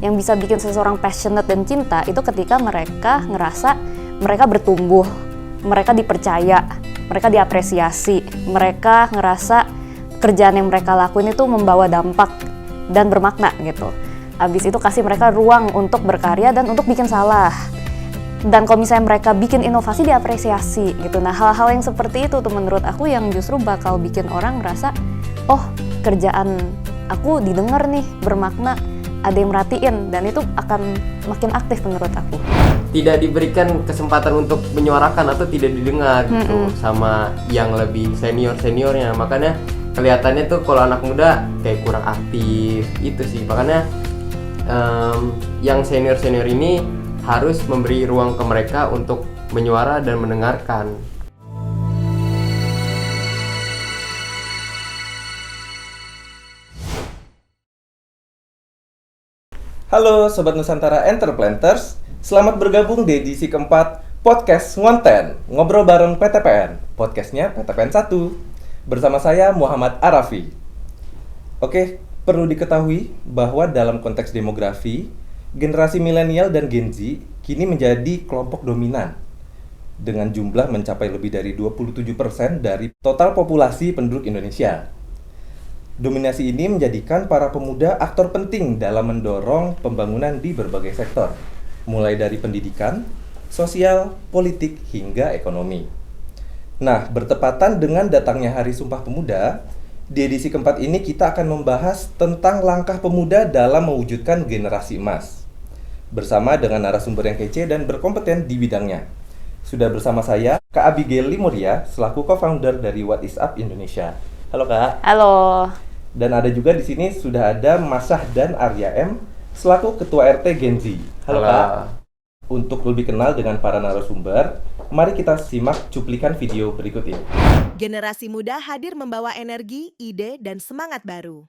yang bisa bikin seseorang passionate dan cinta itu ketika mereka ngerasa mereka bertumbuh, mereka dipercaya, mereka diapresiasi, mereka ngerasa kerjaan yang mereka lakuin itu membawa dampak dan bermakna gitu. Habis itu kasih mereka ruang untuk berkarya dan untuk bikin salah. Dan kalau misalnya mereka bikin inovasi diapresiasi gitu. Nah hal-hal yang seperti itu tuh menurut aku yang justru bakal bikin orang ngerasa, oh kerjaan aku didengar nih, bermakna, ada yang merhatiin, dan itu akan makin aktif menurut aku. Tidak diberikan kesempatan untuk menyuarakan atau tidak didengar gitu sama yang lebih seniornya, makanya kelihatannya tuh kalau anak muda kayak kurang aktif itu sih. Makanya yang senior ini harus memberi ruang ke mereka untuk menyuara dan mendengarkan. Halo Sobat Nusantara Entreplanters, selamat bergabung di edisi keempat Podcast Ngonten, Ngobrol Bareng PTPN, podcastnya PTPN 1, bersama saya Muhammad Arafi. Oke, perlu diketahui bahwa dalam konteks demografi, generasi milenial dan Gen Z kini menjadi kelompok dominan dengan jumlah mencapai lebih dari 27% dari total populasi penduduk Indonesia. Dominasi ini menjadikan para pemuda aktor penting dalam mendorong pembangunan di berbagai sektor, mulai dari pendidikan, sosial, politik, hingga ekonomi. Nah, bertepatan dengan datangnya Hari Sumpah Pemuda, di edisi keempat ini kita akan membahas tentang langkah pemuda dalam mewujudkan generasi emas, bersama dengan narasumber yang kece dan berkompeten di bidangnya. Sudah bersama saya, Kak Abigail Limuria, selaku co-founder dari What Is Up Indonesia. Halo Kak. Halo. Dan ada juga di sini sudah ada Mas Syahdan Arya M, selaku Ketua RT Gen Z. Halo Kak. Untuk lebih kenal dengan para narasumber, mari kita simak cuplikan video berikut ini. Generasi muda hadir membawa energi, ide, dan semangat baru.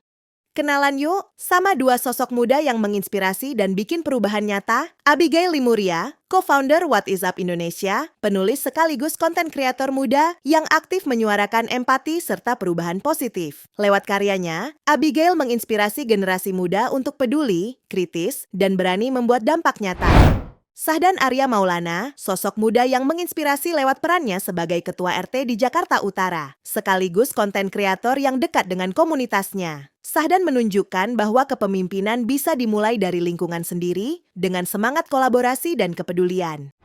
Kenalan yuk sama dua sosok muda yang menginspirasi dan bikin perubahan nyata. Abigail Limuria, co-founder What Is Up Indonesia, penulis sekaligus konten kreator muda yang aktif menyuarakan empati serta perubahan positif. Lewat karyanya, Abigail menginspirasi generasi muda untuk peduli, kritis, dan berani membuat dampak nyata. Syahdan Arya Maulana, sosok muda yang menginspirasi lewat perannya sebagai Ketua RT di Jakarta Utara, sekaligus konten kreator yang dekat dengan komunitasnya. Syahdan menunjukkan bahwa kepemimpinan bisa dimulai dari lingkungan sendiri dengan semangat kolaborasi dan kepedulian.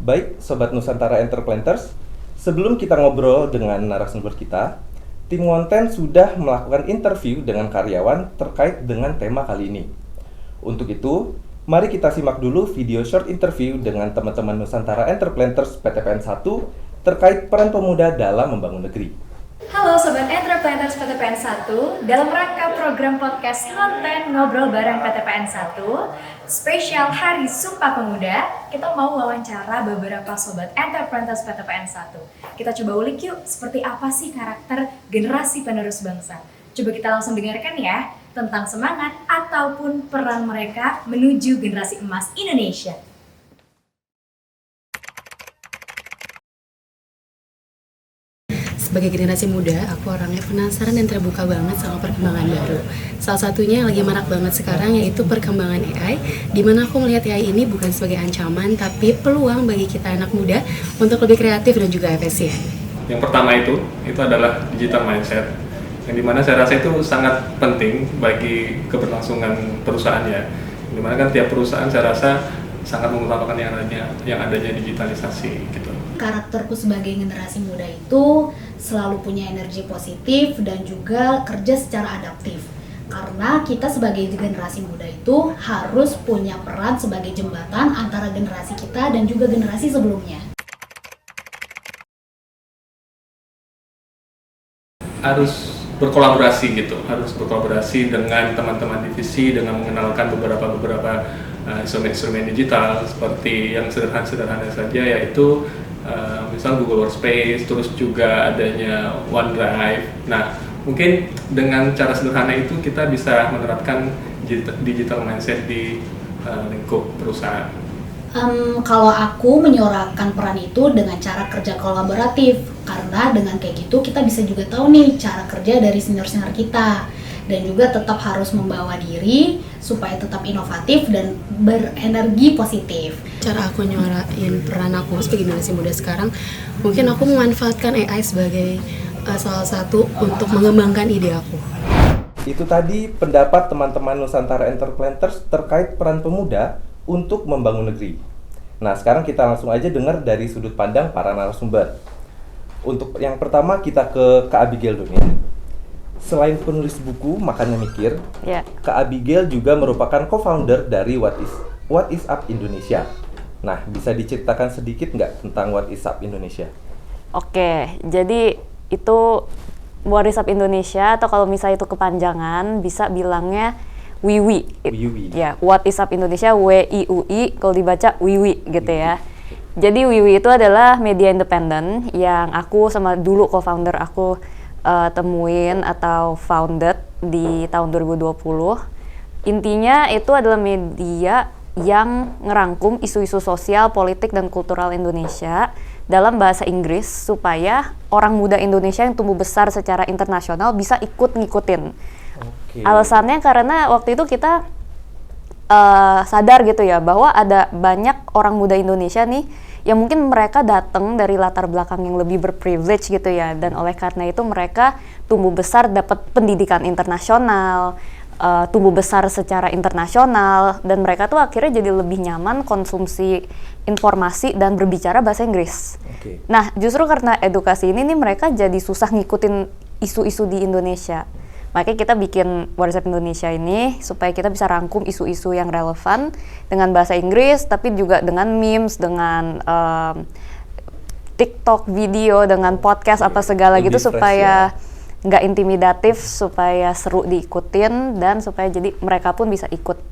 Baik, Sobat Nusantara Entreplanters, sebelum kita ngobrol dengan narasumber kita, tim Ngonten sudah melakukan interview dengan karyawan terkait dengan tema kali ini. Untuk itu, mari kita simak dulu video short interview dengan teman-teman Nusantara Entreplanters PTPN 1 terkait peran pemuda dalam membangun negeri. Halo Sobat Entreplanters PTPN 1, dalam rangka program podcast Ngonten Ngobrol Bareng PTPN 1, spesial Hari Sumpah Pemuda, kita mau wawancara beberapa Sobat Entreplanters PTPN 1. Kita coba ulik yuk, seperti apa sih karakter generasi penerus bangsa. Coba kita langsung dengarkan ya, tentang semangat ataupun peran mereka menuju generasi emas Indonesia. Sebagai generasi muda, aku orangnya penasaran dan terbuka banget sama perkembangan baru. Salah satunya yang lagi marak banget sekarang yaitu perkembangan AI, di mana aku melihat AI ini bukan sebagai ancaman, tapi peluang bagi kita anak muda untuk lebih kreatif dan juga efisien. Yang pertama itu adalah digital mindset, yang dimana saya rasa itu sangat penting bagi keberlangsungan perusahaan ya. Dimana kan tiap perusahaan saya rasa sangat mengutamakan yang adanya digitalisasi gitu. Karakterku sebagai generasi muda itu selalu punya energi positif dan juga kerja secara adaptif. Karena kita sebagai generasi muda itu harus punya peran sebagai jembatan antara generasi kita dan juga generasi sebelumnya. Harus berkolaborasi gitu, harus berkolaborasi dengan teman-teman divisi dengan mengenalkan beberapa instrumen digital seperti yang sederhana saja, yaitu misal Google Workspace, terus juga adanya OneDrive. Nah, mungkin dengan cara sederhana itu kita bisa menerapkan digital mindset di lingkup perusahaan. Kalau aku menyuarakan peran itu dengan cara kerja kolaboratif, karena dengan kayak gitu kita bisa juga tahu nih cara kerja dari senior-senior kita. dan juga tetap harus membawa diri supaya tetap inovatif dan berenergi positif. Cara aku nyuarain peran aku sebagai generasi muda sekarang, mungkin aku memanfaatkan AI sebagai salah satu untuk mengembangkan ide aku. Itu tadi pendapat teman-teman Nusantara Entreplanters terkait peran pemuda untuk membangun negeri. Nah, sekarang kita langsung aja dengar dari sudut pandang para narasumber. Untuk yang pertama kita ke Kak Abigail dulu ya. Selain penulis buku Makannya Mikir, Kak Abigail juga merupakan co-founder dari What Is Up Indonesia. Nah, bisa diceritakan sedikit nggak tentang What Is Up Indonesia? Oke, jadi itu What Is Up Indonesia, atau kalau misalnya itu kepanjangan bisa bilangnya WIWI. Ya, What Is Up Indonesia, WIUI, kalau dibaca WIWI gitu ya. Jadi WIWI itu adalah media independen yang aku sama dulu co-founder aku temuin atau founded di tahun 2020. Intinya itu adalah media yang ngerangkum isu-isu sosial, politik, dan kultural Indonesia dalam bahasa Inggris supaya orang muda Indonesia yang tumbuh besar secara internasional bisa ikut ngikutin. Alasannya karena waktu itu kita sadar gitu ya bahwa ada banyak orang muda Indonesia nih yang mungkin mereka datang dari latar belakang yang lebih berprivilege gitu ya, dan oleh karena itu mereka tumbuh besar dapat pendidikan internasional, tumbuh besar secara internasional, dan mereka tuh akhirnya jadi lebih nyaman konsumsi informasi dan berbicara bahasa Inggris. Nah, justru karena edukasi ini nih mereka jadi susah ngikutin isu-isu di Indonesia. Makanya kita bikin What Is Up Indonesia ini supaya kita bisa rangkum isu-isu yang relevan dengan bahasa Inggris, tapi juga dengan memes, dengan TikTok video, dengan podcast apa segala gitu, supaya nggak intimidatif, supaya seru diikutin, dan supaya jadi mereka pun bisa ikut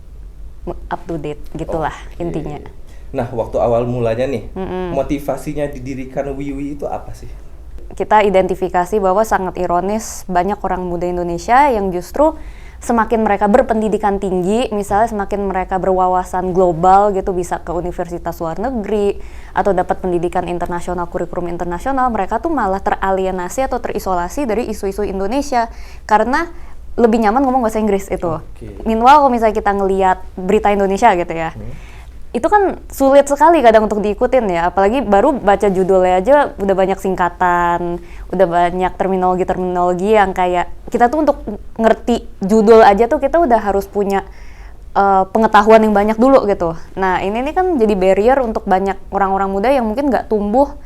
up to date gitulah intinya. Nah, waktu awal mulanya nih, motivasinya didirikan WIWI itu apa sih? Kita identifikasi bahwa sangat ironis banyak orang muda Indonesia yang justru semakin mereka berpendidikan tinggi, misalnya semakin mereka berwawasan global gitu, bisa ke universitas luar negeri atau dapat pendidikan internasional, kurikulum internasional, mereka tuh malah teralienasi atau terisolasi dari isu-isu Indonesia karena lebih nyaman ngomong bahasa Inggris itu. Meanwhile kalau misalnya kita ngelihat berita Indonesia gitu ya, itu kan sulit sekali kadang untuk diikutin ya, apalagi baru baca judulnya aja udah banyak singkatan, udah banyak terminologi-terminologi yang kayak kita tuh untuk ngerti judul aja tuh kita udah harus punya pengetahuan yang banyak dulu gitu. Nah ini kan jadi barrier untuk banyak orang-orang muda yang mungkin nggak tumbuh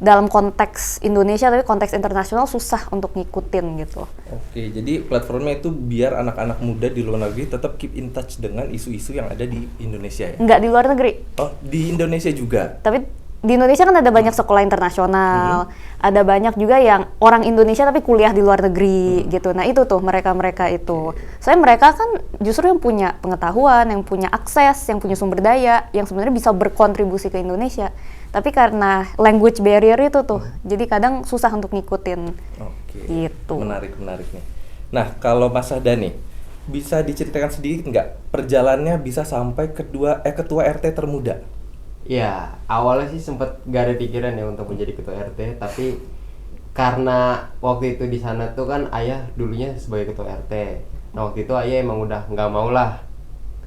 dalam konteks Indonesia tapi konteks internasional, susah untuk ngikutin gitu. Oke, jadi platformnya itu biar anak-anak muda di luar negeri tetap keep in touch dengan isu-isu yang ada di Indonesia ya? Nggak di luar negeri. Oh, di Indonesia juga? Tapi di Indonesia kan ada banyak sekolah internasional, ada banyak juga yang orang Indonesia tapi kuliah di luar negeri gitu. Nah itu tuh mereka-mereka itu. Soalnya mereka kan justru yang punya pengetahuan, yang punya akses, yang punya sumber daya, yang sebenarnya bisa berkontribusi ke Indonesia. Tapi karena language barrier itu tuh, jadi kadang susah untuk ngikutin. Gitu. Menarik nih. Nah, kalau Mas Sahdan nih, bisa diceritakan sedikit nggak perjalanannya bisa sampai ketua RT termuda? Ya, awalnya sih sempet gak ada pikiran ya untuk menjadi ketua RT, tapi karena waktu itu di sana tuh kan ayah dulunya sebagai ketua RT. Nah waktu itu ayah emang udah nggak mau lah,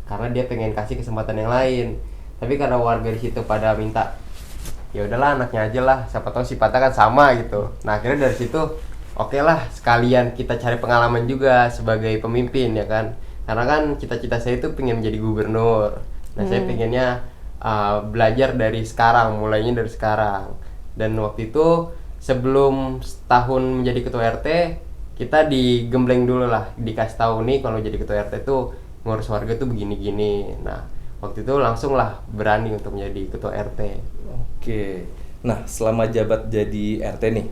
karena dia pengen kasih kesempatan yang lain. Tapi karena warga di situ pada minta, ya udahlah anaknya aja lah, siapa tahu sifatnya kan sama gitu. Nah akhirnya dari situ oke lah, sekalian kita cari pengalaman juga sebagai pemimpin ya kan, karena kan cita-cita saya itu pengen menjadi gubernur. Nah saya pengennya belajar dari sekarang, mulainya dari sekarang. Dan waktu itu sebelum setahun menjadi ketua RT, kita digembleng dulu lah, dikasih tahu nih kalau jadi ketua RT tuh ngurus warga tuh begini-gini. Nah waktu itu langsung lah berani untuk menjadi ketua RT. Oke. Nah, selama jabat jadi RT nih,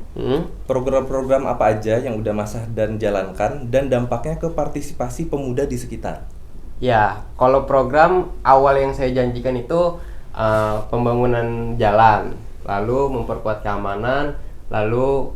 program-program apa aja yang udah Mas Sahdan jalankan dan dampaknya ke partisipasi pemuda di sekitar? Ya, kalau program awal yang saya janjikan itu pembangunan jalan, lalu memperkuat keamanan, lalu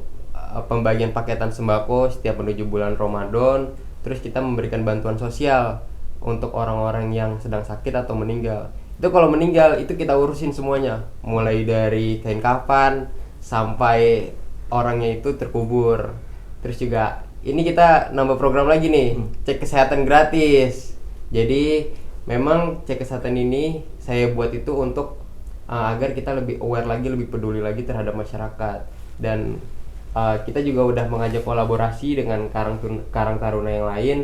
pembagian paketan sembako setiap menuju bulan Ramadan, terus kita memberikan bantuan sosial untuk orang-orang yang sedang sakit atau meninggal. Itu kalau meninggal itu kita urusin semuanya, mulai dari kain kafan sampai orangnya itu terkubur. Terus juga ini kita nambah program lagi nih, cek kesehatan gratis. Jadi memang cek kesehatan ini saya buat itu untuk agar kita lebih aware lagi, lebih peduli lagi terhadap masyarakat. Dan kita juga udah mengajak kolaborasi dengan Karang Taruna yang lain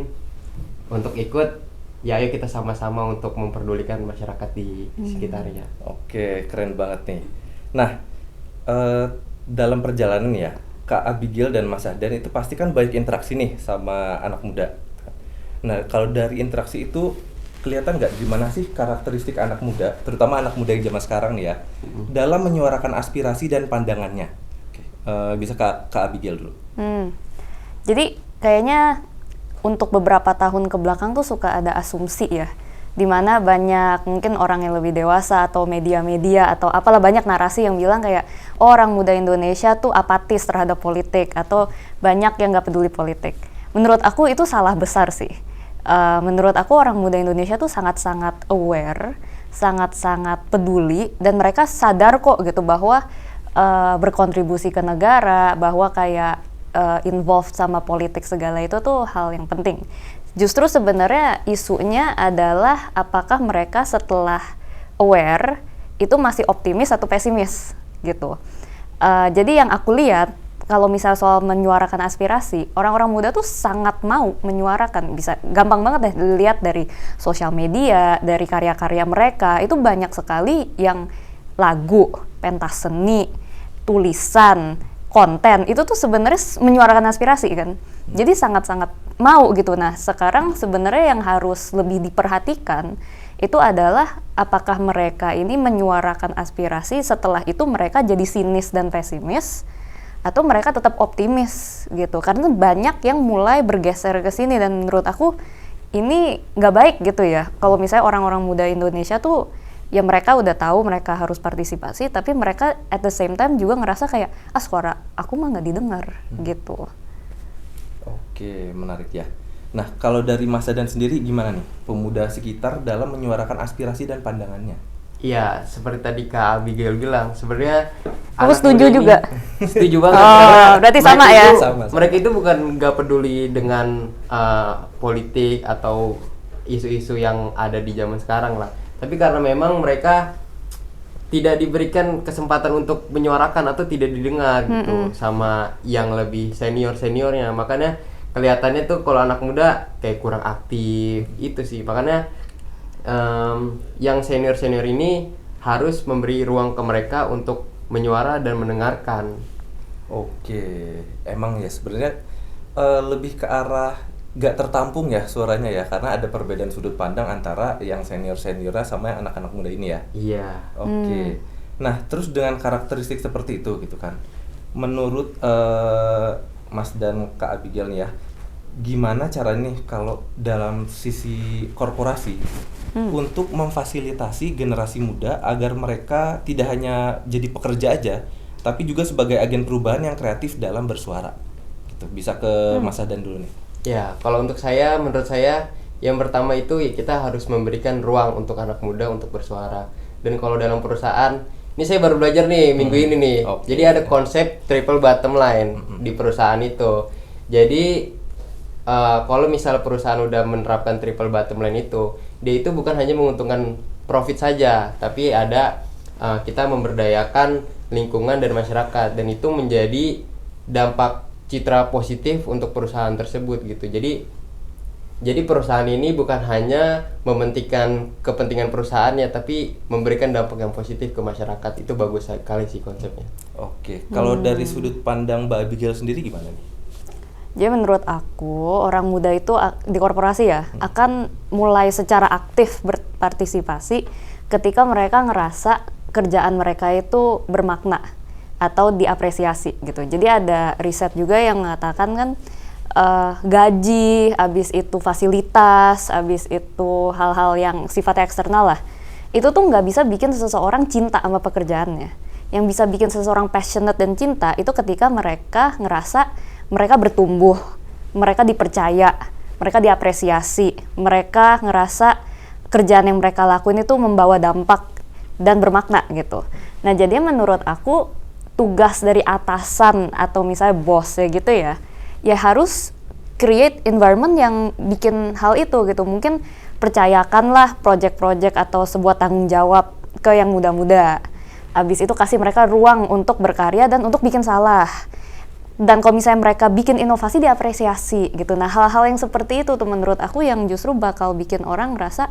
untuk ikut. Ya ayo kita sama-sama untuk memperdulikan masyarakat di sekitarnya. Oke, keren banget nih. Nah, dalam perjalanan ya, Kak Abigail dan Mas Ahdan itu pasti kan banyak interaksi nih sama anak muda. Nah, kalau dari interaksi itu kelihatan nggak gimana sih karakteristik anak muda, terutama anak muda yang zaman sekarang nih ya, dalam menyuarakan aspirasi dan pandangannya? Bisa Kak Abigail dulu. Jadi kayaknya untuk beberapa tahun ke belakang tuh suka ada asumsi ya, dimana banyak mungkin orang yang lebih dewasa atau media-media atau apalah banyak narasi yang bilang kayak orang muda Indonesia tuh apatis terhadap politik atau banyak yang nggak peduli politik. Menurut aku itu salah besar sih. Menurut aku orang muda Indonesia tuh sangat-sangat aware, sangat-sangat peduli, dan mereka sadar kok gitu bahwa berkontribusi ke negara, bahwa kayak involved sama politik segala itu tuh hal yang penting. Justru sebenarnya isunya adalah apakah mereka setelah aware itu masih optimis atau pesimis gitu. Jadi yang aku lihat kalau misal soal menyuarakan aspirasi, orang-orang muda tuh sangat mau menyuarakan. Bisa gampang banget deh dilihat dari sosial media, dari karya-karya mereka. Itu banyak sekali yang lagu, pentas seni, tulisan, konten itu tuh sebenarnya menyuarakan aspirasi kan. Jadi sangat-sangat mau gitu. Nah, sekarang sebenarnya yang harus lebih diperhatikan itu adalah apakah mereka ini menyuarakan aspirasi, setelah itu mereka jadi sinis dan pesimis, atau mereka tetap optimis gitu. Karena banyak yang mulai bergeser ke sini, dan menurut aku ini nggak baik gitu ya. Kalau misalnya orang-orang muda Indonesia tuh ya mereka udah tahu mereka harus partisipasi, tapi mereka at the same time juga ngerasa kayak suara aku mah nggak didengar gitu. Oke, menarik ya. Nah, kalau dari Mas Ahdan sendiri gimana nih pemuda sekitar dalam menyuarakan aspirasi dan pandangannya? Iya, seperti tadi Kak Abigail bilang, sebenarnya Aku setuju juga. Setuju banget. Berarti sama ya? Sama. Mereka itu bukan nggak peduli dengan politik atau isu-isu yang ada di zaman sekarang lah. Tapi karena memang mereka tidak diberikan kesempatan untuk menyuarakan atau tidak didengar gitu sama yang lebih seniornya. Makanya kelihatannya tuh kalau anak muda kayak kurang aktif itu sih. Makanya yang senior ini harus memberi ruang ke mereka untuk menyuara dan mendengarkan. Oke, emang ya sebenarnya lebih ke arah gak tertampung ya suaranya ya, karena ada perbedaan sudut pandang antara yang seniornya sama yang anak-anak muda ini ya. Iya. Oke. Nah, terus dengan karakteristik seperti itu gitu kan, menurut Mas dan Kak Abigail nih ya, gimana caranya nih kalau dalam sisi korporasi untuk memfasilitasi generasi muda agar mereka tidak hanya jadi pekerja aja, tapi juga sebagai agen perubahan yang kreatif dalam bersuara gitu. Bisa ke Mas Ahdan dulu nih. Ya, kalau untuk saya, menurut saya yang pertama itu ya kita harus memberikan ruang untuk anak muda untuk bersuara. Dan kalau dalam perusahaan, ini saya baru belajar nih minggu ini nih. Okay. Jadi ada konsep triple bottom line di perusahaan itu. Jadi kalau misal perusahaan udah menerapkan triple bottom line itu, dia itu bukan hanya menguntungkan profit saja, tapi ada kita memberdayakan lingkungan dan masyarakat, dan itu menjadi dampak citra positif untuk perusahaan tersebut gitu. Jadi perusahaan ini bukan hanya mementingkan kepentingan perusahaannya, tapi memberikan dampak yang positif ke masyarakat. Itu bagus sekali sih konsepnya. Oke, kalau dari sudut pandang Mbak Abigail sendiri gimana nih? Jadi menurut aku orang muda itu di korporasi ya akan mulai secara aktif berpartisipasi ketika mereka ngerasa kerjaan mereka itu bermakna atau diapresiasi gitu. Jadi ada riset juga yang mengatakan kan gaji, habis itu fasilitas, habis itu hal-hal yang sifatnya eksternal lah, itu tuh nggak bisa bikin seseorang cinta sama pekerjaannya. Yang bisa bikin seseorang passionate dan cinta itu ketika mereka ngerasa mereka bertumbuh, mereka dipercaya, mereka diapresiasi, mereka ngerasa kerjaan yang mereka lakuin itu membawa dampak dan bermakna gitu. Nah, jadi menurut aku tugas dari atasan atau misalnya bos ya gitu ya harus create environment yang bikin hal itu gitu. Mungkin percayakanlah project-project atau sebuah tanggung jawab ke yang muda-muda. Abis itu kasih mereka ruang untuk berkarya dan untuk bikin salah. Dan kalau misalnya mereka bikin inovasi, diapresiasi gitu. Nah, hal-hal yang seperti itu tuh menurut aku yang justru bakal bikin orang ngerasa,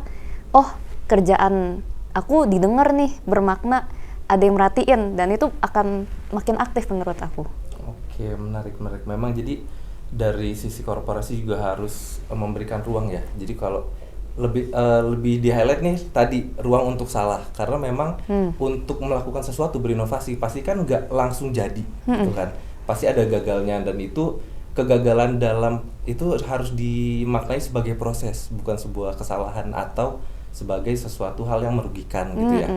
oh kerjaan aku didengar nih, bermakna, ada yang merhatiin, dan itu akan makin aktif menurut aku. Oke, menarik. Memang jadi dari sisi korporasi juga harus memberikan ruang ya. Jadi kalau lebih di highlight nih tadi ruang untuk salah, karena memang untuk melakukan sesuatu berinovasi pasti kan nggak langsung jadi, gitu kan. Pasti ada gagalnya, dan itu kegagalan dalam itu harus dimaknai sebagai proses, bukan sebuah kesalahan atau sebagai sesuatu hal yang merugikan gitu ya.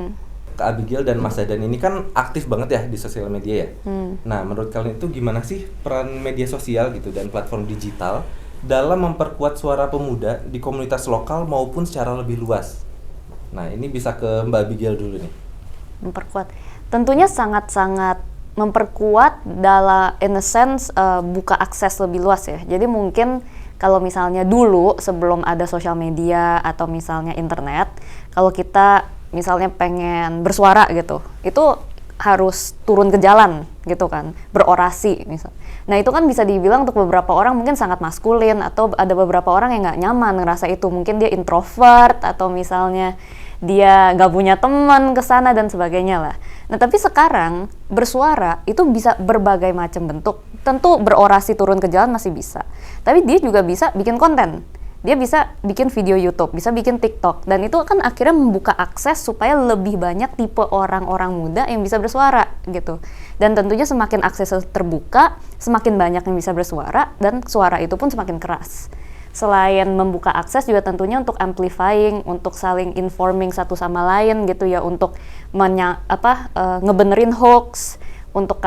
Kak Abigail dan Mas Dadan ini kan aktif banget ya di sosial media ya. Nah, menurut kalian itu gimana sih peran media sosial gitu dan platform digital dalam memperkuat suara pemuda di komunitas lokal maupun secara lebih luas? Nah, ini bisa ke Mbak Abigail dulu nih. Memperkuat. Tentunya sangat-sangat memperkuat dalam in a sense buka akses lebih luas ya. Jadi mungkin kalau misalnya dulu sebelum ada sosial media atau misalnya internet, kalau kita misalnya pengen bersuara gitu, itu harus turun ke jalan gitu kan, berorasi misal. Nah itu kan bisa dibilang untuk beberapa orang mungkin sangat maskulin, atau ada beberapa orang yang nggak nyaman ngerasa itu, mungkin dia introvert atau misalnya dia nggak punya teman kesana dan sebagainya lah. Nah tapi sekarang bersuara itu bisa berbagai macam bentuk. Tentu berorasi turun ke jalan masih bisa, tapi dia juga bisa bikin konten. Dia bisa bikin video YouTube, bisa bikin TikTok, dan itu kan akhirnya membuka akses supaya lebih banyak tipe orang-orang muda yang bisa bersuara gitu. Dan tentunya semakin akses terbuka, semakin banyak yang bisa bersuara, dan suara itu pun semakin keras. Selain membuka akses juga tentunya untuk amplifying, untuk saling informing satu sama lain gitu ya, untuk ngebenerin hoax, untuk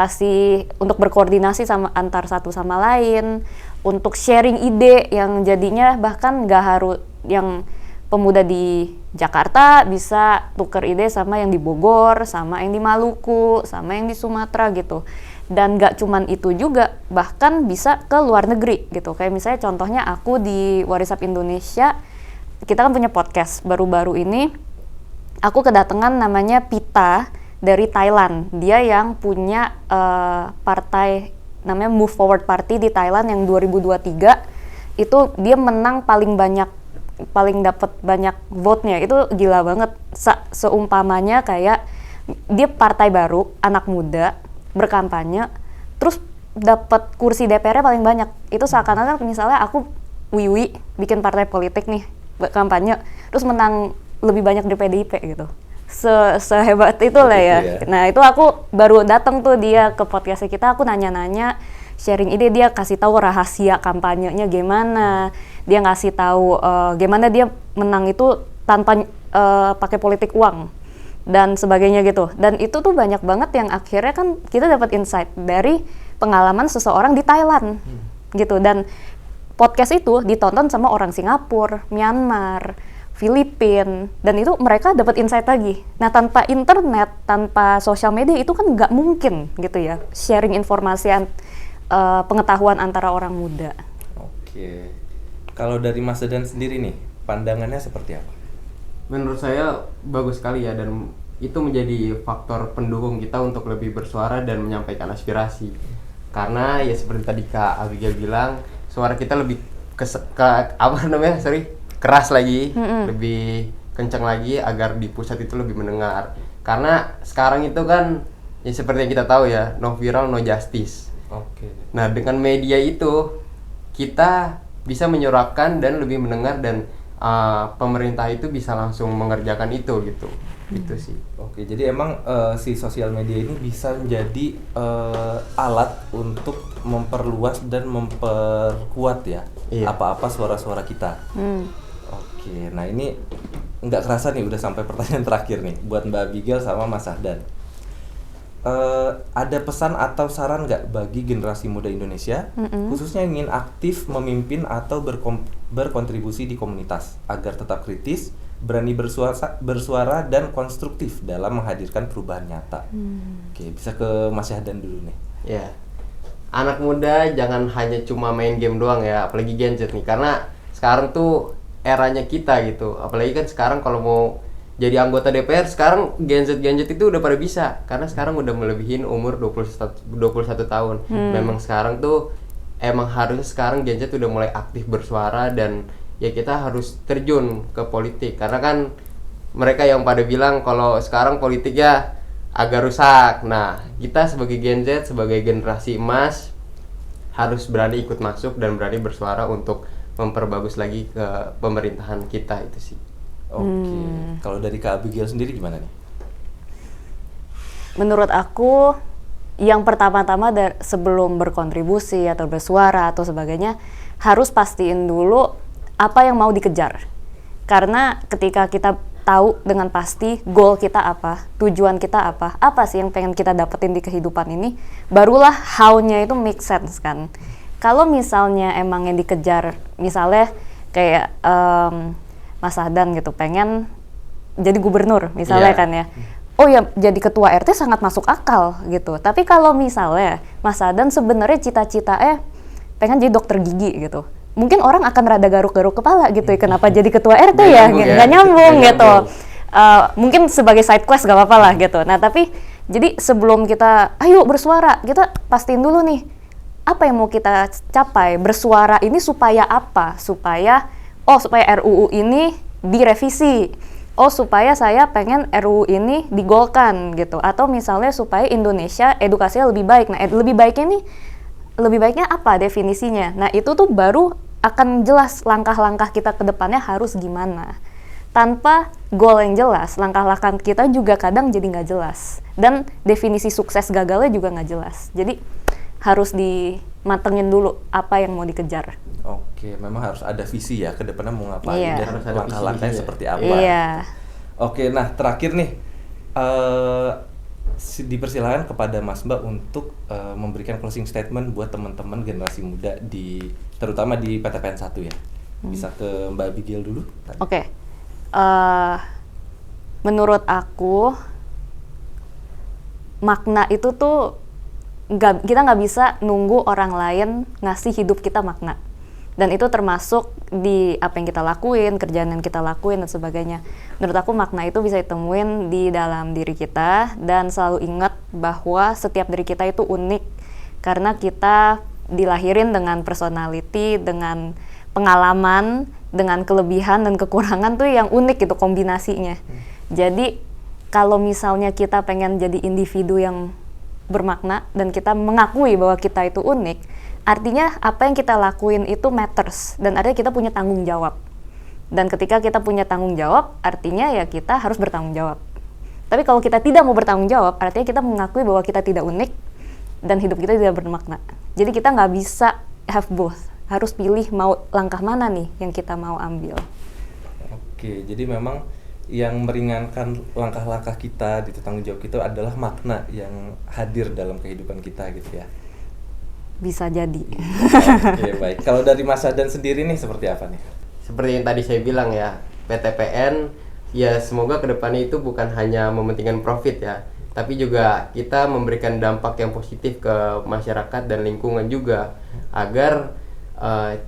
berkoordinasi sama antar satu sama lain, untuk sharing ide yang jadinya bahkan nggak harus yang pemuda di Jakarta bisa tuker ide sama yang di Bogor, sama yang di Maluku, sama yang di Sumatera gitu. Dan nggak cuman itu juga, bahkan bisa ke luar negeri gitu. Kayak misalnya contohnya aku di Warisap Indonesia, kita kan punya podcast baru-baru ini, aku kedatangan namanya Pita dari Thailand. Dia yang punya partai namanya Move Forward Party di Thailand yang 2023 itu dia menang paling dapat banyak vote-nya. Itu gila banget. Seumpamanya kayak dia partai baru, anak muda, berkampanye, terus dapat kursi DPR-nya paling banyak. Itu seakan-akan misalnya aku Wiwi bikin partai politik nih, kampanye, terus menang lebih banyak dari PDIP gitu. Sehebat itu lah ya. Nah itu aku baru datang tuh dia ke podcast kita, aku nanya-nanya, sharing ide, dia kasih tahu rahasia kampanyenya gimana, dia ngasih tahu gimana dia menang itu tanpa pakai politik uang dan sebagainya gitu. Dan itu tuh banyak banget yang akhirnya kan kita dapat insight dari pengalaman seseorang di Thailand gitu. Dan podcast itu ditonton sama orang Singapura, Myanmar, Filipina, dan itu mereka dapat insight lagi. Nah tanpa internet, tanpa sosial media itu kan nggak mungkin gitu ya, sharing informasi pengetahuan antara orang muda. Oke, kalau dari Mas Dadan sendiri nih, pandangannya seperti apa? Menurut saya bagus sekali ya, dan itu menjadi faktor pendukung kita untuk lebih bersuara dan menyampaikan aspirasi. Karena ya seperti tadi Kak Abigail bilang, suara kita lebih keras lagi, lebih kencang lagi agar di pusat itu lebih mendengar. Karena sekarang itu kan ya seperti yang kita tahu ya, no viral no justice. Oke. Nah dengan media itu kita bisa menyuarakan dan lebih mendengar, dan pemerintah itu bisa langsung mengerjakan itu gitu. Itu sih. Oke, jadi emang si sosial media ini bisa menjadi alat untuk memperluas dan memperkuat ya apa-apa suara-suara kita. Oke, nah ini nggak kerasa nih udah sampai pertanyaan terakhir nih buat Mbak Abigail sama Mas Dadan. Ada pesan atau saran nggak bagi generasi muda Indonesia, khususnya yang ingin aktif memimpin atau berkontribusi di komunitas agar tetap kritis, berani bersuara dan konstruktif dalam menghadirkan perubahan nyata? Oke, bisa ke Mas Dadan dulu nih. Ya, anak muda jangan hanya cuma main game doang ya, apalagi gadget nih, karena sekarang tuh eranya kita gitu. Apalagi kan sekarang kalau mau jadi anggota DPR sekarang gadget itu udah pada bisa, karena sekarang udah melebihin umur 21 tahun. Memang sekarang tuh emang harus sekarang gadget udah mulai aktif bersuara, dan ya kita harus terjun ke politik, karena kan mereka yang pada bilang kalau sekarang politiknya agak rusak. Nah, kita sebagai Gen Z, sebagai generasi emas harus berani ikut masuk dan berani bersuara untuk memperbagus lagi ke pemerintahan kita itu sih. Oke. Kalau dari Kak Abigail sendiri gimana nih? Menurut aku, yang pertama-tama sebelum berkontribusi atau bersuara atau sebagainya, harus pastiin dulu apa yang mau dikejar. Karena ketika kita tahu dengan pasti goal kita apa, tujuan kita apa sih yang pengen kita dapetin di kehidupan ini, barulah how-nya itu make sense kan. Kalau misalnya emang yang dikejar, misalnya kayak Mas Ahdan gitu, pengen jadi gubernur misalnya kan ya, oh ya jadi ketua RT sangat masuk akal gitu. Tapi kalau misalnya Mas Ahdan sebenarnya cita-citanya pengen jadi dokter gigi gitu, mungkin orang akan rada garuk-garuk kepala gitu ya, kenapa jadi ketua RT ya, nggak nyambung gitu. Mungkin sebagai side quest gak apa-apa lah gitu. Nah tapi jadi sebelum kita ayo bersuara, kita pastiin dulu nih apa yang mau kita capai. Bersuara ini supaya apa? Supaya RUU ini direvisi. Supaya saya pengen RUU ini digolkan gitu. Atau misalnya supaya Indonesia edukasinya lebih baik. Nah lebih baiknya apa definisinya? Nah itu tuh baru akan jelas langkah-langkah kita ke depannya harus gimana. Tanpa goal yang jelas, langkah-langkah kita juga kadang jadi nggak jelas. Dan definisi sukses gagalnya juga nggak jelas. Jadi harus dimatengin dulu apa yang mau dikejar. Oke, memang harus ada visi ya ke depannya mau ngapain, Iya. dan Harus ada langkah-langkahnya visi, seperti apa. Iya. Oke, nah terakhir nih, dipersilakan kepada Mas Mbak untuk memberikan closing statement buat teman-teman generasi muda terutama di PTPN 1 ya. Bisa ke Mbak Abigail dulu. Oke. Menurut aku makna itu tuh kita nggak bisa nunggu orang lain ngasih hidup kita makna. Dan itu termasuk di apa yang kita lakuin, kerjaan yang kita lakuin dan sebagainya. Menurut aku makna itu bisa ditemuin di dalam diri kita, dan selalu ingat bahwa setiap diri kita itu unik karena kita dilahirin dengan personality, dengan pengalaman, dengan kelebihan dan kekurangan tuh yang unik gitu kombinasinya. Jadi kalau misalnya kita pengen jadi individu yang bermakna dan kita mengakui bahwa kita itu unik, artinya apa yang kita lakuin itu matters, dan artinya kita punya tanggung jawab. Dan ketika kita punya tanggung jawab, artinya ya kita harus bertanggung jawab. Tapi kalau kita tidak mau bertanggung jawab, artinya kita mengakui bahwa kita tidak unik dan hidup kita tidak bermakna. Jadi kita nggak bisa have both, harus pilih mau langkah mana nih yang kita mau ambil. Oke, jadi memang yang meringankan langkah-langkah kita di tanggung jawab kita adalah makna yang hadir dalam kehidupan kita gitu ya. Bisa jadi. Oke, baik. Kalau dari Mas Ahdan sendiri nih seperti apa nih? Seperti yang tadi saya bilang ya, PTPN ya semoga kedepannya itu bukan hanya mementingkan profit ya, tapi juga kita memberikan dampak yang positif ke masyarakat dan lingkungan juga, agar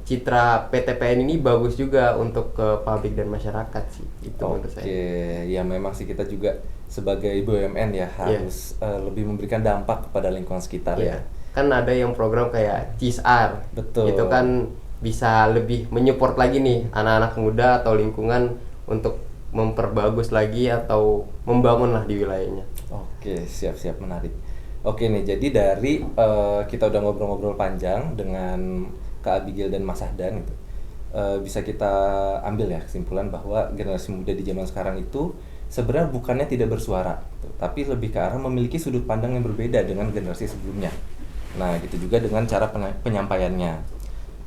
citra PTPN ini bagus juga untuk ke publik dan masyarakat sih, itu menurut saya. Oke, ya memang sih kita juga sebagai BUMN ya harus lebih memberikan dampak kepada lingkungan sekitar ya. Kan ada yang program kayak CSR, Betul. itu kan bisa lebih menyupport lagi nih anak-anak muda atau lingkungan untuk memperbagus lagi atau membangun lah di wilayahnya. Oke, siap-siap, menarik. Oke nih, jadi dari kita udah ngobrol-ngobrol panjang dengan Kak Abigail dan Mas Ahdan gitu, bisa kita ambil ya kesimpulan bahwa generasi muda di zaman sekarang itu sebenarnya bukannya tidak bersuara gitu, tapi lebih ke arah memiliki sudut pandang yang berbeda dengan generasi sebelumnya. Nah, gitu juga dengan cara penyampaiannya.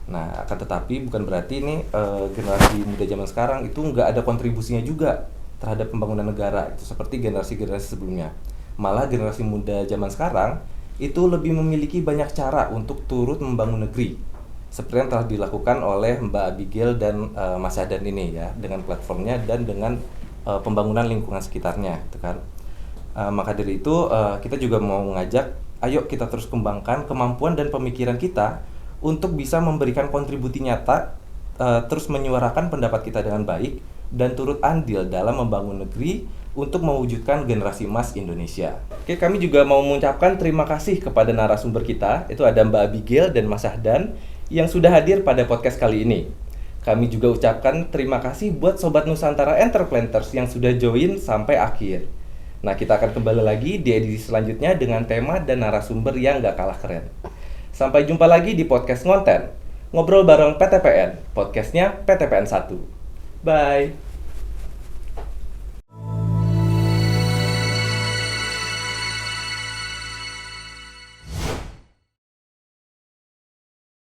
Nah, akan tetapi bukan berarti ini generasi muda zaman sekarang itu nggak ada kontribusinya juga terhadap pembangunan negara itu seperti generasi-generasi sebelumnya. Malah generasi muda zaman sekarang itu lebih memiliki banyak cara untuk turut membangun negeri, seperti yang telah dilakukan oleh Mbak Abigail dan Mas Ahdan ini ya, dengan platformnya dan dengan pembangunan lingkungan sekitarnya, gitu kan. Maka dari itu kita juga mau mengajak ayo kita terus kembangkan kemampuan dan pemikiran kita untuk bisa memberikan kontribusi nyata, terus menyuarakan pendapat kita dengan baik, dan turut andil dalam membangun negeri untuk mewujudkan generasi emas Indonesia. Oke, kami juga mau mengucapkan terima kasih kepada narasumber kita, itu ada Mbak Abigail dan Mas Syahdan, yang sudah hadir pada podcast kali ini. Kami juga ucapkan terima kasih buat Sobat Nusantara Entreplanters yang sudah join sampai akhir. Nah, kita akan kembali lagi di edisi selanjutnya dengan tema dan narasumber yang gak kalah keren. Sampai jumpa lagi di podcast Ngonten, ngobrol bareng PTPN, podcastnya PTPN 1. Bye!